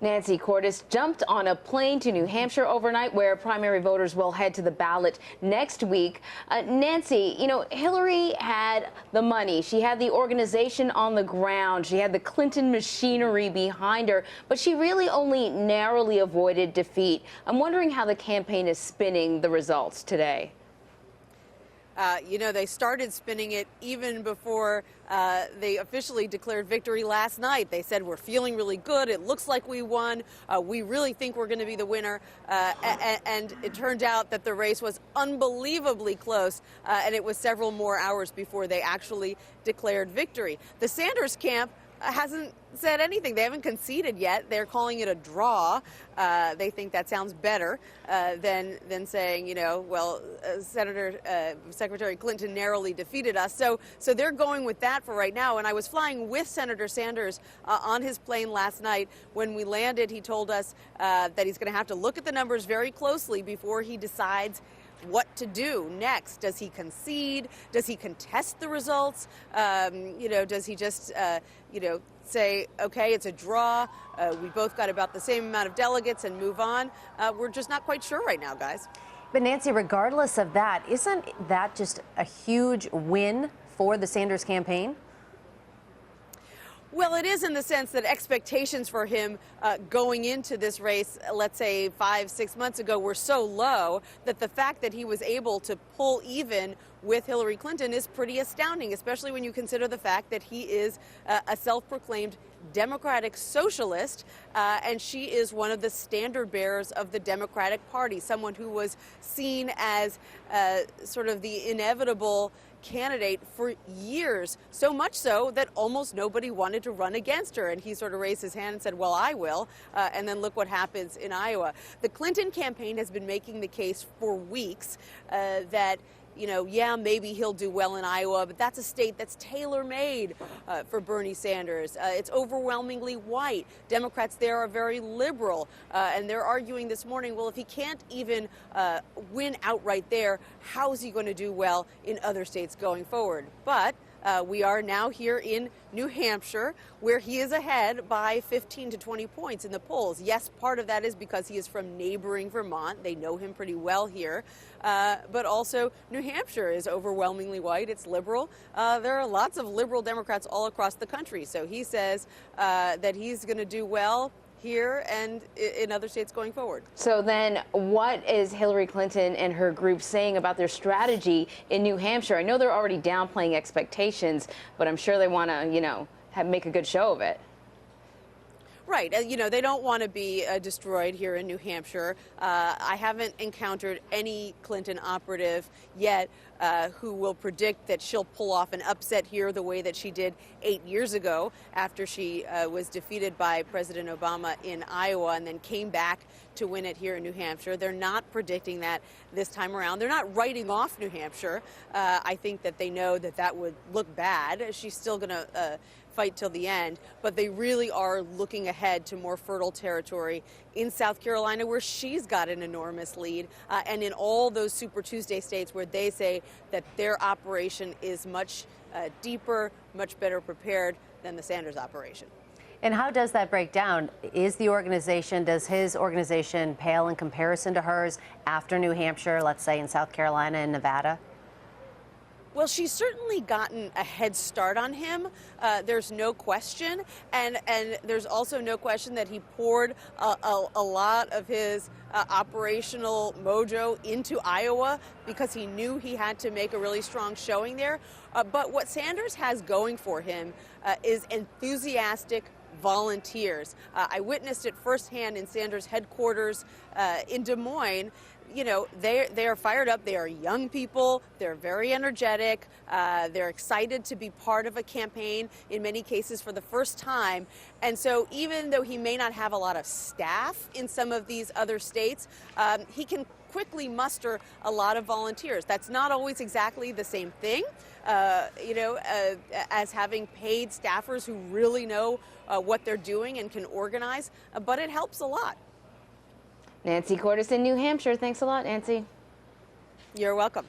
Nancy Cordes jumped on a plane to New Hampshire overnight, where primary voters will head to the ballot next week. Nancy, Hillary had the money. She had the organization on the ground. She had the Clinton machinery behind her, but she really only narrowly avoided defeat. I'm wondering how the campaign is spinning the results today. They started spinning it even before they officially declared victory last night. They said, we're feeling really good. It looks like we won. We really think we're going to be the winner. And it turned out that the race was unbelievably close, and it was several more hours before they actually declared victory. The Sanders camp hasn't said anything. They haven't conceded yet. They're calling it a draw. They think that sounds better than saying, Secretary Clinton narrowly defeated us. So they're going with that for right now. And I was flying with Senator Sanders on his plane last night. When we landed, he told us that he's going to have to look at the numbers very closely before he decides what to do next. Does he concede? Does he contest the results? Does he just, say, okay, it's a draw. We both got about the same amount of delegates and move on. We're just not quite sure right now, guys. But Nancy, regardless of that, isn't that just a huge win for the Sanders campaign? Well, it is in the sense that expectations for him going into this race, let's say 5-6 months ago, were so low that the fact that he was able to pull even with Hillary Clinton is pretty astounding, especially when you consider the fact that he is a self-proclaimed Democratic socialist, and she is one of the standard bearers of the Democratic Party, someone who was seen as sort of the inevitable candidate for years, so much so that almost nobody wanted to run against her. And he sort of raised his hand and said, well, I will. And then look what happens in Iowa. The Clinton campaign has been making the case for weeks that maybe he'll do well in Iowa, but that's a state that's tailor-made for Bernie Sanders. It's overwhelmingly white. Democrats there are very liberal, and they're arguing this morning, well, if he can't even win outright there, how is he going to do well in other states going forward? But we are now here in New Hampshire, where he is ahead by 15 to 20 points in the polls. Yes, part of that is because he is from neighboring Vermont. They know him pretty well here. But also, New Hampshire is overwhelmingly white. It's liberal. There are lots of liberal Democrats all across the country. So he says that he's going to do well here and in other states going forward. So then what is Hillary Clinton and her group saying about their strategy in New Hampshire? I know they're already downplaying expectations, but I'm sure they want to, make a good show of it. Right. They don't want to be destroyed here in New Hampshire. I haven't encountered any Clinton operative yet who will predict that she'll pull off an upset here the way that she did 8 years ago after she was defeated by President Obama in Iowa and then came back to win it here in New Hampshire. They're not predicting that this time around. They're not writing off New Hampshire. I think that they know that that would look bad. She's still going to fight till the end, but they really are looking ahead to more fertile territory in South Carolina, where she's got an enormous lead, and in all those Super Tuesday states where they say that their operation is much deeper, much better prepared than the Sanders operation. And how does that break down? Does his organization pale in comparison to hers after New Hampshire, let's say in South Carolina and Nevada? Well, she's certainly gotten a head start on him. There's no question. And there's also no question that he poured a lot of his operational mojo into Iowa because he knew he had to make a really strong showing there. But what Sanders has going for him is enthusiastic volunteers. I witnessed it firsthand in Sanders' headquarters in Des Moines. They are fired up. They are young people. They're very energetic. They're excited to be part of a campaign, in many cases for the first time. And so even though he may not have a lot of staff in some of these other states, he can quickly muster a lot of volunteers. That's not always exactly the same thing, as having paid staffers who really know what they're doing and can organize, but it helps a lot. Nancy Cordes in New Hampshire. Thanks a lot, Nancy. You're welcome.